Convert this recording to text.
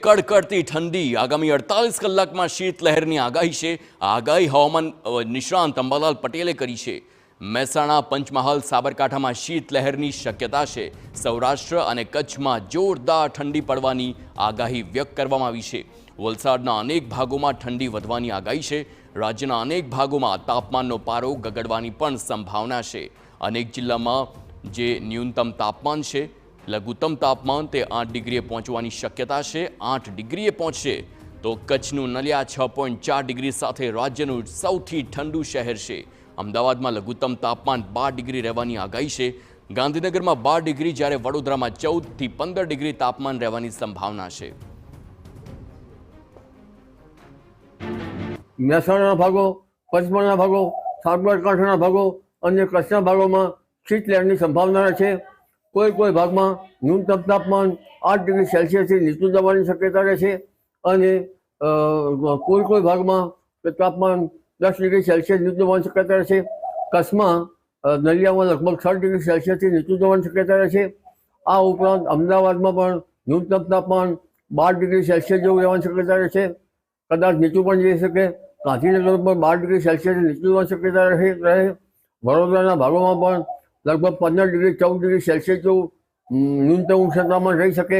કડકડતી ઠંડી આગામી 48 કલાકમાં શીતલહેરની આગાહી છે। આગાહી હવામાન નિષ્ણાંત અંબાલાલ પટેલે કરી છે। મહેસાણા, પંચમહાલ, સાબરકાંઠામાં શીતલહેરની શક્યતા છે। સૌરાષ્ટ્ર અને કચ્છમાં જોરદાર ઠંડી પડવાની આગાહી વ્યક્ત કરવામાં આવી છે। વલસાડના અનેક ભાગોમાં ઠંડી વધવાની આગાહી છે। રાજ્યના અનેક ભાગોમાં તાપમાનનો પારો ગગડવાની પણ સંભાવના છે। અનેક જિલ્લામાં જે ન્યૂનતમ તાપમાન છે, લઘુત્તમ તાપમાન તે 8 ડિગ્રીએ પહોંચવાની શક્યતા છે। 8 ડિગ્રીએ પહોંચશે તો કચ્છનું નલિયા 6.4 ડિગ્રી સાથે રાજ્યનું સૌથી ઠંડુ શહેર છે। અમદાવાદમાં લઘુત્તમ તાપમાન 12 ડિગ્રી રહેવાની આગાહી છે। ગાંધીનગરમાં 12 ડિગ્રી, જ્યારે વડોદરામાં 14 થી 15 ડિગ્રી તાપમાન રહેવાની સંભાવના છે। મહેસાણાના ભાગો, પંચમહાલના ભાગો, સાબરકાંઠાના ભાગો અને કચ્છના ભાગોમાં શીતલહેરની સંભાવના છે। કોઈ ભાગમાં ન્યૂનતમ તાપમાન 8 ડિગ્રી સેલ્સિયસથી નીચું જવાની શક્યતા રહેશે અને કોઈ ભાગમાં તાપમાન 10 ડિગ્રી સેલ્સિયસ નીચું જવાની શક્યતા રહેશે। કચ્છમાં નલિયામાં લગભગ 6 ડિગ્રી સેલ્સિયસથી નીચું જવાની શક્યતા રહેશે। આ ઉપરાંત અમદાવાદમાં પણ ન્યૂનતમ તાપમાન 12 ડિગ્રી સેલ્સિયસ જેવું રહેવાની શક્યતા રહેશે, કદાચ નીચું પણ જઈ શકે। ગાંધીનગર પર 12 ડિગ્રી સેલ્સિયસથી નીચું જવાની શક્યતા રહે। વડોદરાના ભાગોમાં પણ લગભગ 15 ડિગ્રી 14 ડિગ્રી સેલ્સિયસ જેવું ન્યૂનતમ ઉષ્ણતામાન રહી શકે।